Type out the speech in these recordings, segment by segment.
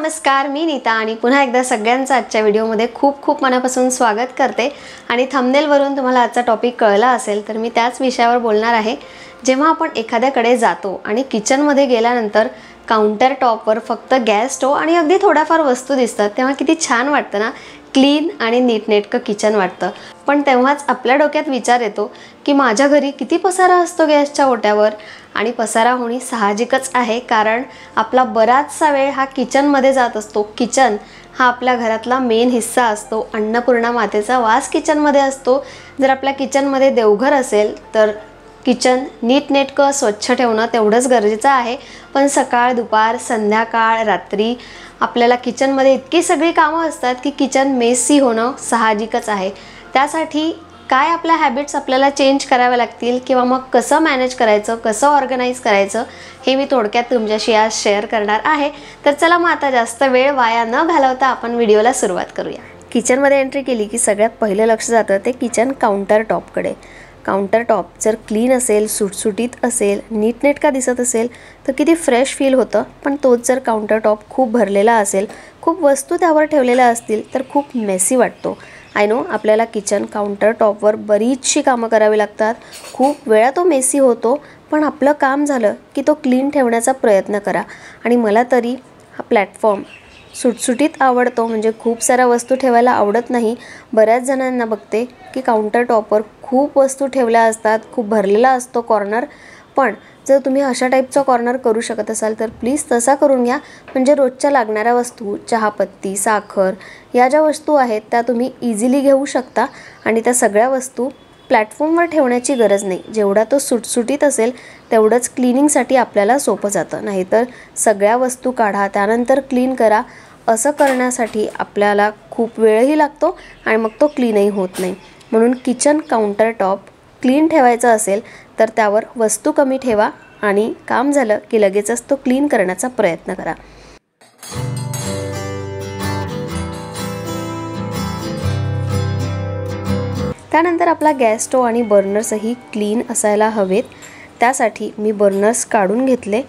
नमस्कार, मी नीता आणि पुन्हा एकदा सगळ्यांचं आजच्या व्हिडिओमध्ये खूप खूप मनापासून स्वागत करते। आणि थंबनेलवरून तुम्हाला आजचा टॉपिक कळला असेल तर मी त्याच विषयावर बोलणार आहे। जेव्हा आपण एखाद्याकडे जातो आणि किचनमध्ये गेल्यानंतर काउंटर टॉपवर फक्त गॅस स्टोव आणि अगदी थोड्याफार वस्तू दिसतात तेव्हा किती छान वाटतं ना, क्लीन आणि नीटनेटकं किचन वाटतं। पण तेव्हाच आपल्या डोक्यात विचार येतो की माझ्या घरी किती पसारा असतो गॅसच्या ओट्यावर। आणि पसारा होणे साहजिकच आहे, कारण आपला बराचसा वेळ हा किचनमध्ये जात असतो। किचन हा आपल्या घरातला मेन हिस्सा असतो। अन्नपूर्णा मातेचा वास किचनमध्ये असतो। जर आपल्या किचनमध्ये देवघर असेल तर किचन नीटनेटकं स्वच्छ ठेवणं तेवढंच गरजेचं आहे। पण सकाळ, दुपार, संध्याकाळ, रात्री आपल्याला किचनमध्ये इतकी सगळी कामं असतात की किचन मेसी होणं साहजिकच आहे। त्यासाठी काय आपल्या हॅबिट्स आपल्याला चेंज कराव्या लागतील किंवा मग कसं मॅनेज करायचं, कसं ऑर्गनाइज करायचं हे मी थोडक्यात तुमच्याशी आज शेअर करणार आहे। तर चला मग आता जास्त वेळ वाया न घालवता आपण व्हिडिओला सुरुवात करूया। किचनमध्ये एंट्री केली की सगळ्यात पहिलं लक्ष जातं ते किचन काउंटर टॉपकडे। काउंटर टॉप जर क्लीन असेल, सुटसुटीत असेल, नीटनेटका दिसत असेल तर किती फ्रेश फील होतं। पण तोच जर काउंटर टॉप खूप भरलेला असेल, खूप वस्तू त्यावर ठेवलेल्या असतील तर खूप मेसी वाटतो। आय नो आपल्याला किचन काउंटर टॉपवर बरीचशी कामं करावी लागतात, खूप वेळा तो मेसी होतो, पण आपलं काम झालं की तो क्लीन ठेवण्याचा प्रयत्न करा। आणि मला तरी हा प्लॅटफॉर्म सुटसुटीत आवडतो, म्हणजे खूप साऱ्या वस्तू ठेवायला आवडत नाही। बऱ्याच जणांना बघते की काउंटर टॉपवर खूप वस्तू ठेवल्या असतात, खूप भरलेला असतो कॉर्नर। पण जर तुम्ही अशा टाईपचा कॉर्नर करू शकत असाल तर प्लीज तसा करून घ्या, म्हणजे रोजच्या लागणाऱ्या वस्तू, चहापत्ती, साखर या ज्या वस्तू आहेत त्या तुम्ही इझिली घेऊ शकता। आणि त्या सगळ्या वस्तू प्लॅटफॉर्मवर ठेवण्याची गरज नाही। जेवढा तो सुटसुटीत असेल तेवढंच क्लिनिंगसाठी आपल्याला सोपं जातं। नाहीतर सगळ्या वस्तू काढा त्यानंतर क्लीन करा, असं करण्यासाठी आपल्याला खूप वेळही लागतो आणि मग तो क्लीनही होत नाही। म्हणून किचन काउंटर टॉप क्लीन ठेवायचा असेल तर त्यावर वस्तू कमी ठेवा आणि काम झालं की लगेचच तो क्लीन करण्याचा प्रयत्न करा। त्यानंतर आपला गॅस स्टोव आणि बर्नर्सही क्लीन असायला हवेत। त्यासाठी मी बर्नर्स काढून घेतले।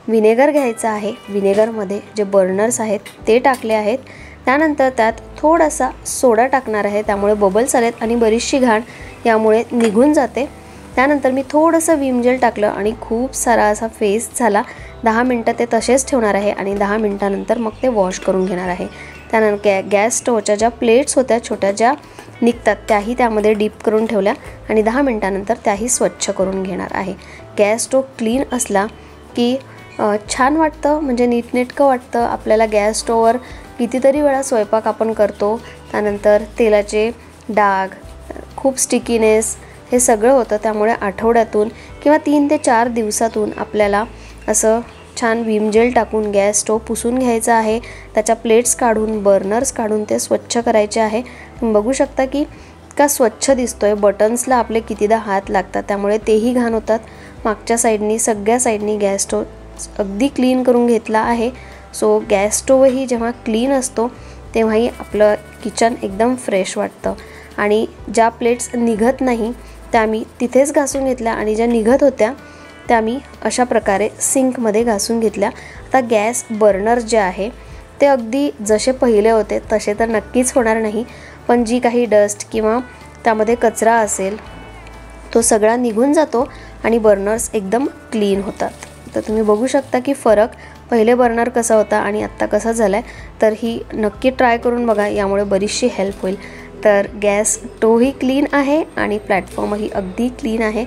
विनेगर घ्यायचं आहे, विनेगरमध्ये जे बर्नर्स आहेत ते टाकले आहेत। त्यानंतर त्यात थोडासा सोडा टाकणार आहे, त्यामुळे बबल्स आलेत आणि बरीचशी घाण यामुळे निघून जाते। त्यानंतर मी थोडंसं विम जेल टाकलं आणि खूप सारा असा फेस झाला। 10 मिनटं ते तसेच ठेवणार आहे आणि 10 मिनटानंतर मग ते वॉश करून घेणार आहे। त्यानंतर गॅस स्टोवच्या ज्या प्लेट्स होत्या छोट्या ज्या निघतात त्याही त्यामध्ये डीप करून ठेवल्या आणि 10 मिनटानंतर त्याही स्वच्छ करून घेणार आहे। गॅस स्टोव क्लीन असला की छान वाटतं, म्हणजे नीटनेटकं वाटतं। आपल्याला गॅस स्टोववर कितीतरी वेळा स्वयंपाक आपण करतो, त्यानंतर तेलाचे डाग, खूप स्टिकीनेस हे सगळं होतं। त्यामुळे आठवड्यातून किंवा 3 ते 4 दिवसातून आपल्याला असं छान विम जेल टाकून गॅस स्टोव पुसून घ्यायचा आहे। त्याच्या प्लेट्स काढून, बर्नर्स काढून ते स्वच्छ करायचे आहे। तुम्ही बघू शकता की का स्वच्छ दिसतोय। बटन्सला आपले कितीदा हात लागतात त्यामुळे तेही घाण होतात। मागच्या साईडनी, सगळ्या साईडनी गॅस स्टोव अगदी क्लीन करून घेतला आहे। सो गॅस स्टोवही जेव्हा क्लीन असतो तेव्हाही आपलं किचन एकदम फ्रेश वाटतं। आणि ज्या प्लेट्स निघत नाही त्या मी तिथेच घासून घेतल्या आणि ज्या निघत होत्या त्या मी अशा प्रकारे सिंकमध्ये घासून घेतल्या। आता गॅस बर्नर जे आहे ते अगदी जसे पहिले होते तसे तर नक्कीच होणार नाही, पण जी काही डस्ट किंवा त्यामध्ये कचरा असेल तो सगळा निघून जातो आणि बर्नर्स एकदम क्लीन होतात। तर तुम्ही बघू शकता की फरक पहिले बर्नर कसा होता आणि आत्ता कसा झाला आहे। तर ही नक्की ट्राय करून बघा, यामुळे बरीचशी हेल्प होईल। तर गॅस स्टोवही क्लीन आहे आणि प्लॅटफॉर्मही अगदी क्लीन आहे।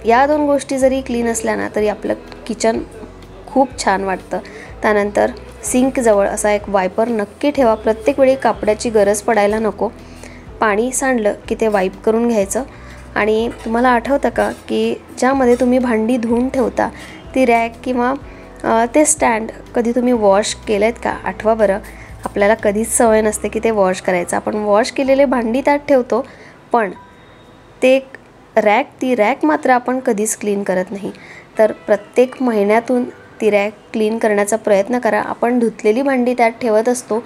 या दोन गोष्टी जरी क्लीन असल्या ना तरी आपलं किचन खूप छान वाटतं। त्यानंतर सिंकजवळ असा एक वायपर नक्की ठेवा, प्रत्येक वेळी कापडाची गरज पडायला नको। पाणी सांडलं की ते वाईप करून घ्यायचं। आणि तुम्हाला आठवतं का की ज्यामध्ये तुम्ही भांडी धुवून ठेवता ती रॅक किंवा ते स्टँड कधी तुम्ही वॉश केलं आहेत का? आठवा बरं। आपल्याला कधीच सवय नसते की ते वॉश करायचं। आपण वॉश केलेले भांडी त्यात ठेवतो, पण ती रॅक मात्र आपण कधीच क्लीन करत नाही। तर प्रत्येक महिन्यातून ती रॅक क्लीन करण्याचा प्रयत्न करा। आपण धुतलेली भांडी त्यात ठेवत असतो,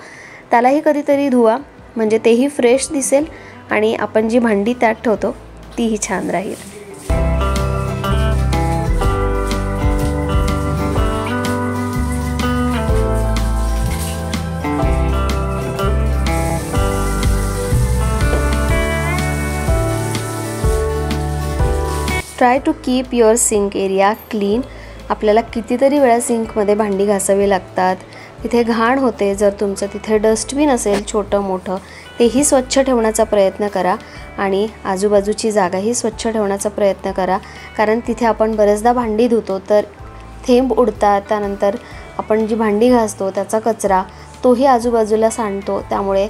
त्यालाही कधीतरी धुवा, म्हणजे तेही फ्रेश दिसेल आणि आपण जी भांडी त्यात ठेवतो तीही छान राहील। Try to keep your sink area clean. आपल्याला कितीतरी वेळा सिंकमध्ये भांडी घासावी लागतात, तिथे घाण होते. जर तुमचं तिथे डस्टबिन असेल छोटं मोठं, तेही स्वच्छ ठेवण्याचा प्रयत्न करा आणि आजूबाजूची जागाही स्वच्छ ठेवण्याचा प्रयत्न करा. कारण तिथे आपण बरेचदा भांडी धुतो तर थेंब उडतात. त्यानंतर आपण जी भांडी घासतो त्याचा कचरा तोही आजूबाजूला सांडतो. त्यामुळे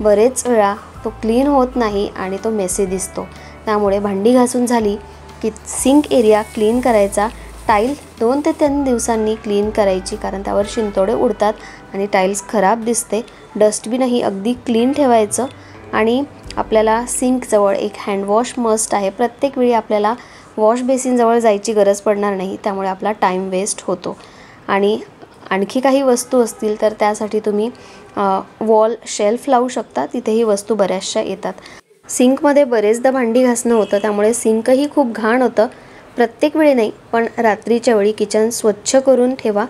बरेच वेळा तो क्लीन होत नाही आणि तो मेसी दिसतो. त्यामुळे भांडी घासून झाली की सिंक एरिया क्लीन करायचा. टाईल 2 ते 3 दिवसांनी क्लीन करायची, कारण त्यावर शिंतोडे उडतात आणि टाईल्स खराब दिसते. डस्टबिनही अगदी क्लीन ठेवायचं आणि आपल्याला सिंकजवळ एक हँडवॉश मस्ट आहे. प्रत्येक वेळी आपल्याला वॉश बेसिनजवळ जायची गरज पडणार नाही, त्यामुळे आपला टाईम वेस्ट होतो. आणि आणखी काही वस्तू असतील तर त्यासाठी तुम्ही वॉल शेल्फ लावू शकता, तिथेही वस्तू बऱ्याचशा येतात. सिंकमध्ये बरेचदा भांडी घासणं होतं, त्यामुळे सिंकही खूप घाण होतं. प्रत्येक वेळी नाही, पण रात्रीच्या वेळी किचन स्वच्छ करून ठेवा,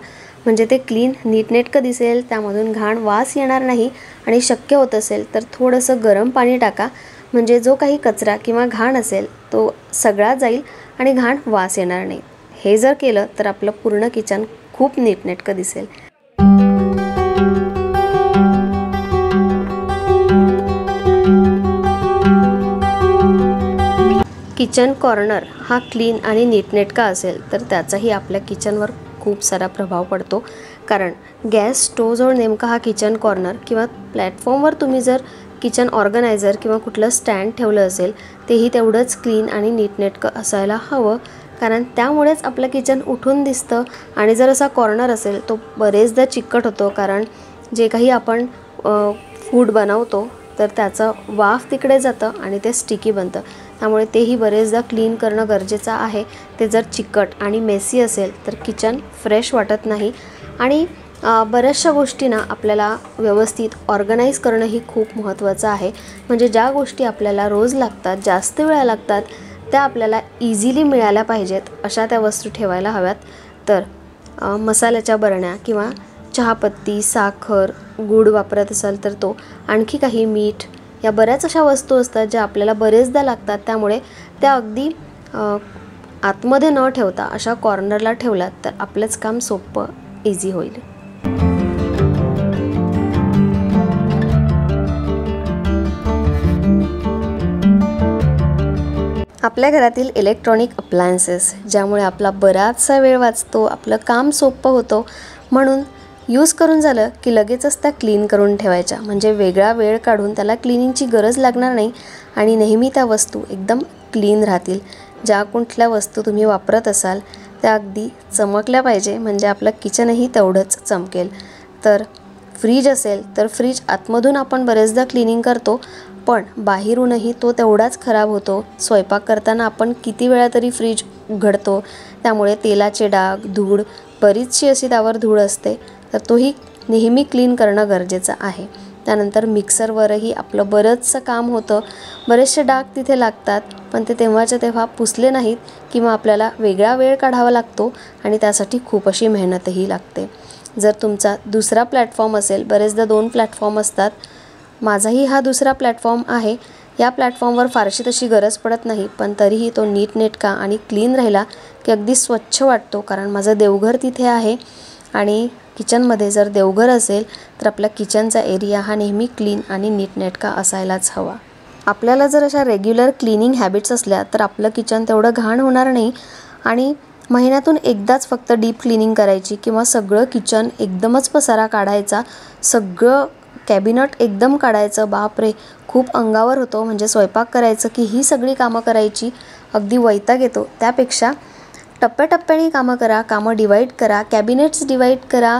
म्हणजे ते क्लीन नीटनेटकं दिसेल, त्यामधून घाण वास येणार नाही. आणि शक्य होत असेल तर थोडंसं गरम पाणी टाका, म्हणजे जो काही कचरा किंवा घाण असेल तो सगळा जाईल आणि घाण वास येणार नाही. हे जर केलं तर आपलं पूर्ण किचन खूप नीटनेटकं दिसेल. किचन कॉर्नर हा क्लीन आणि नीटनेटका असेल तर त्याचाही आपल्या किचनवर खूप सारा प्रभाव पडतो. कारण गॅस स्टोवजवळ नेमका हा किचन कॉर्नर किंवा प्लॅटफॉर्मवर तुम्ही जर किचन ऑर्गनायझर किंवा कुठलं स्टँड ठेवलं असेल, तेही तेवढंच क्लीन आणि नीटनेटकं असायला हवं. कारण त्यामुळेच आपलं किचन उठून दिसतं. आणि जर असा कॉर्नर असेल तो बरेचदा चिकट होतो, कारण जे काही आपण फूड बनवतो तर त्याचं वाफ तिकडे जातं आणि ते स्टिकी बनतं. त्यामुळे तेही बरेचदा क्लीन करणं गरजेचं आहे. ते जर चिकट आणि मेसी असेल तर किचन फ्रेश वाटत नाही. आणि बऱ्याचशा गोष्टींना आपल्याला व्यवस्थित ऑर्गनाईज करणंही खूप महत्त्वाचं आहे. म्हणजे ज्या गोष्टी आपल्याला रोज लागतात, जास्त वेळा लागतात, त्या आपल्याला इझिली मिळाल्या पाहिजेत अशा त्या वस्तू ठेवायला हव्यात. तर मसाल्याच्या बरण्या किंवा चहापत्ती, साखर, गूळ वापरत असाल तर तो, आणखी काही मीठ, या बऱ्याच अशा वस्तू असतात ज्या आपल्याला बरेचदा लागतात. त्यामुळे त्या अगदी आतमध्ये न ठेवता अशा कॉर्नरला ठेवलात तर आपलंच काम सोपं इझी होईल. आपल्या घरातील इलेक्ट्रॉनिक अप्लायन्सेस ज्यामुळे आपला बराचसा वेळ वाचतो, आपलं काम सोपं होतं, म्हणून यूज करून झालं की लगेचच त्या क्लीन करून ठेवायच्या. म्हणजे वेगळा वेळ काढून त्याला क्लिनिंगची गरज लागणार नाही आणि नेहमी त्या वस्तू एकदम क्लीन राहतील. ज्या कुठल्या वस्तू तुम्ही वापरत असाल त्या अगदी चमकल्या पाहिजे, म्हणजे आपलं किचनही तेवढंच चमकेल. तर फ्रीज असेल तर फ्रीज आतमधून आपण बरेचदा क्लिनिंग करतो, पण बाहेरूनही तो तेवढाच खराब होतो. स्वयंपाक करताना आपण किती वेळा तरी फ्रीज उघडतो, त्यामुळे तेलाचे डाग, धूळ, बरीचशी अशी त्यावर धूळ असते, तर तोही नेहमी क्लीन करणं गरजेचं आहे. त्यानंतर मिक्सरवरही आपलं बरंचसं काम होतं, बरेचसे डाग तिथे लागतात, पण ते तेव्हाच्या तेव्हा पुसले नाहीत किंवा आपल्याला वेगळा वेळ काढावा लागतो आणि त्यासाठी खूप अशी मेहनतही लागते. जर तुमचा दुसरा प्लॅटफॉर्म असेल, बरेचदा 2 प्लॅटफॉर्म असतात, माझाही हा दुसरा प्लॅटफॉर्म आहे. या प्लॅटफॉर्मवर फारशी तशी गरज पडत नाही, पण तरीही तो नीटनेटका आणि क्लीन राहिला की अगदी स्वच्छ वाटतो. कारण माझं देवघर तिथे आहे आणि किचनमध्ये जर देवघर असेल तर आपल्या किचनचा एरिया हा नेहमी क्लीन आणि नीटनेटका असायलाच हवा. आपल्याला जर अशा रेग्युलर क्लिनिंग हॅबिट्स असल्या तर आपलं किचन तेवढं घाण होणार नाही. आणि महिन्यातून एकदाच फक्त डीप क्लिनिंग करायची किंवा सगळं किचन एकदमच पसारा काढायचा, सगळं कॅबिनेट एकदम काढायचं, बापरे खूप अंगावर होतो. म्हणजे स्वयंपाक करायचं की ही सगळी कामं करायची, अगदी वैताग येतो. त्यापेक्षा टप्प्याटप्प्याने कामं करा, कामं डिवाईड करा, कॅबिनेट्स डिवाईड करा.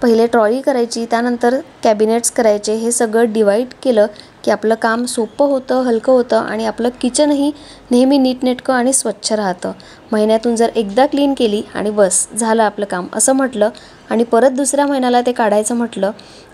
पहिले ट्रॉली करायची, त्यानंतर कॅबिनेट्स करायचे. हे सगळं डिवाईड केलं की आपलं काम सोपं होतं, हलकं होतं आणि आपलं किचनही नेहमी नीटनेटकं आणि स्वच्छ राहतं. महिन्यातून जर एकदा क्लीन केली आणि बस झालं आपलं काम असं म्हटलं आणि परत दुसऱ्या महिन्याला ते काढायचं म्हटलं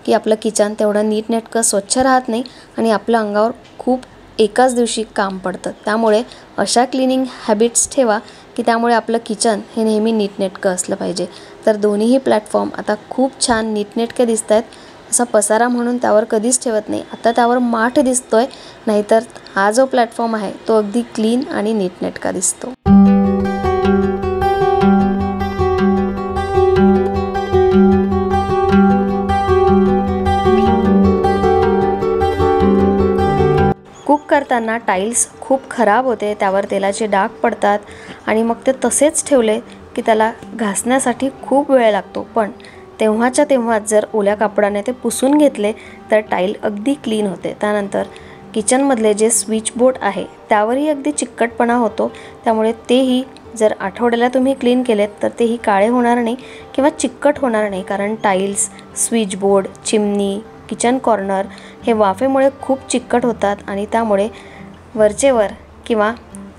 की आपलं किचन तेवढं नीटनेटकं स्वच्छ राहत नाही आणि आपल्या अंगावर खूप एकाच दिवशी काम पडतं. त्यामुळे अशा क्लिनिंग हॅबिट्स ठेवा की त्यामुळे आपलं किचन हे नेहमी नीटनेटकं असलं पाहिजे. तर दोन्हीही प्लॅटफॉर्म आता खूप छान नीटनेटके दिसत आहेत. असा पसारा म्हणून त्यावर कधीच ठेवत नाही. आता त्यावर माठ दिसतोय, नाहीतर हा जो प्लॅटफॉर्म आहे तो अगदी क्लीन आणि नीटनेटका दिसतो. करताना टाईल्स खूप खराब होते, त्यावर तेलाचे डाग पडतात आणि मग ते तसेच ठेवले की त्याला घासण्यासाठी खूप वेळ लागतो. पण तेव्हाच्या तेव्हाच जर ओल्या कापडाने ते पुसून घेतले तर टाईल अगदी क्लीन होते. त्यानंतर किचनमधले जे स्विच बोर्ड आहे त्यावरही अगदी चिकटपणा होतो, त्यामुळे तेही जर आठवड्याला तुम्ही क्लीन केलेत तर तेही काळे होणार नाही किंवा चिकट होणार नाही. कारण tiles, switch board, chimney, kitchen corner हे वाफेमुळे खूप चिकट होतात आणि त्यामुळे वरचेवर किंवा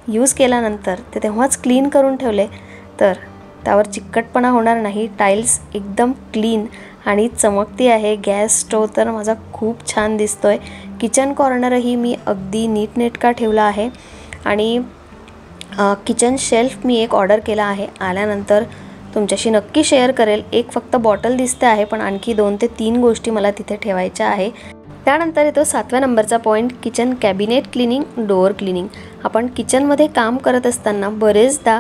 यूज केल्यानंतर ते तेव्हाच क्लीन करून ठेवले तर त्यावर चिकटपणा होणार नाही. टाईल्स एकदम क्लीन आणि चमकती आहे. गॅस स्टोव तर माझा खूप छान दिसतोय. किचन कॉर्नरही मी अगदी नीटनेटका ठेवला आहे आणि किचन शेल्फ मी एक ऑर्डर केला आहे. आल्यानंतर तुमच्याशी नक्की शेअर करेल. एक फक्त बॉटल दिसते आहे, पण आणखी 2 ते 3 गोष्टी मला तिथे ठेवायच्या आहे. त्यानंतर येतो 7व्या नंबरचा point, kitchen cabinet cleaning, door cleaning. आपण किचनमध्ये काम करत असताना बरेचदा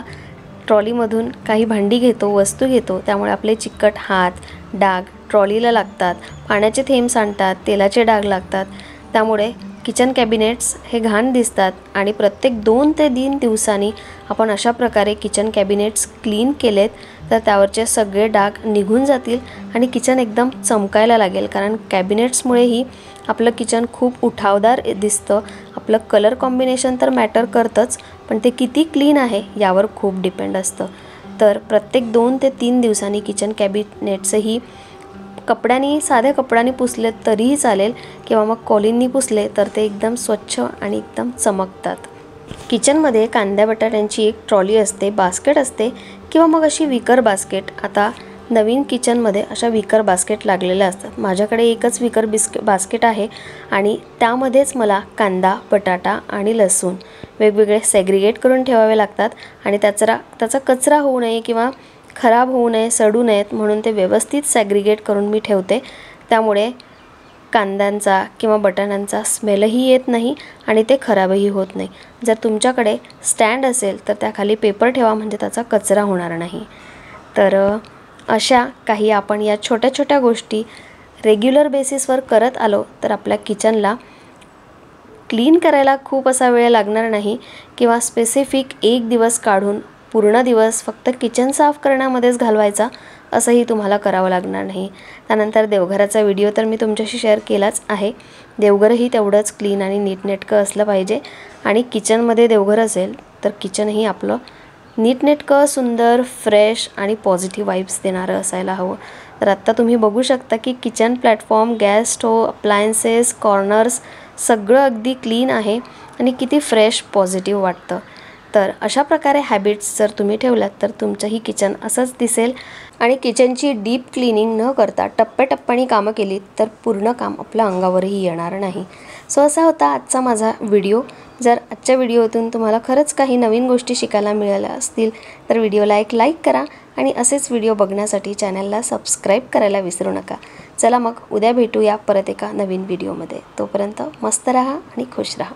ट्रॉलीमधून काही भांडी घेतो, वस्तू घेतो, त्यामुळे आपले चिकट हात, डाग ट्रॉलीला लागतात, पाण्याचे थेंब सांडतात, तेलाचे डाग लागतात. त्यामुळे किचन कॅबिनेट्स हे घाण दिसतात आणि प्रत्येक 2 ते 3 दिवसांनी आपण अशा प्रकारे किचन कॅबिनेट्स क्लीन केलेत तर त्यावरचे सगळे डाग निघून जातील आणि किचन एकदम चमकायला लागेल. कारण कॅबिनेट्समुळेही आपलं किचन खूप उठावदार दिसतं. आपलं कलर कॉम्बिनेशन तर मॅटर करतंच, पण ते किती क्लीन आहे यावर खूप डिपेंड असतं. तर प्रत्येक 2 ते 3 दिवसांनी किचन कॅबिनेट्सही कपड्याने, साध्या कपड्याने पुसले तरीही चालेल किंवा मग कॉलिननी पुसले तर ते एकदम स्वच्छ आणि एकदम चमकतात. किचनमध्ये कांद्या बटाट्यांची एक ट्रॉली असते, बास्केट असते किंवा मग अशी विकर बास्केट. आता नवीन किचनमध्ये अशा विकर बास्केट लागलेल्या असतात. माझ्याकडे एकच विकर बास्केट आहे आणि त्यामध्येच मला कांदा, बटाटा आणि लसूण वेगवेगळे सेग्रिगेट करून ठेवावे लागतात आणि त्याचा कचरा होऊ नये किंवा खराब होऊ नये, सडू नयेत म्हणून ते व्यवस्थित सॅग्रिगेट करून मी ठेवते. त्यामुळे कांद्यांचा किंवा बटाट्यांचा स्मेलही येत नाही आणि ते खराबही होत नाही. जर तुमच्याकडे स्टँड असेल तर त्याखाली पेपर ठेवा, म्हणजे त्याचा कचरा होणार नाही. तर अशा काही आपण या छोट्या छोट्या गोष्टी रेग्युलर बेसिसवर करत आलो तर आपल्या किचनला क्लीन करायला खूप असा वेळ लागणार नाही किंवा स्पेसिफिक एक दिवस काढून पूर्ण दिवस फक्त किचन साफ करण्यामध्येच घालवायचा असंही तुम्हाला करावं लागणार नाही. त्यानंतर देवघराचा व्हिडिओ तर मी तुमच्याशी शेअर केलाच आहे. देवघरही तेवढंच क्लीन आणि नीटनेटकं असलं पाहिजे आणि किचनमध्ये देवघर असेल तर किचनही आपलं नीटनेटकं, सुंदर, फ्रेश आणि पॉझिटिव्ह वाईब्स देणारं असायला हवं. तर आत्ता तुम्ही बघू शकता की kitchen platform, gas stove, appliances, corners सगळं अगदी क्लीन आहे आणि किती फ्रेश, पॉझिटिव्ह वाटतं. तर अशा प्रकारे हॅबिट्स जर तुम्ही ठेवल्यात तर तुमचंही किचन असंच दिसेल आणि किचनची डीप क्लिनिंग न करता टप्प्याटप्प्याने कामं केली तर पूर्ण काम आपल्या अंगावरही येणार नाही. सो असा होता आजचा माझा व्हिडिओ. जर आजच्या व्हिडिओतून तुम्हाला खरंच काही नवीन गोष्टी शिकायला मिळाल्या असतील तर व्हिडिओला एक लाईक करा आणि असेच व्हिडिओ बघण्यासाठी चॅनलला सबस्क्राईब करायला विसरू नका. चला मग उद्या भेटूया परत एका नवीन व्हिडिओमध्ये. तोपर्यंत मस्त राहा आणि खुश राहा.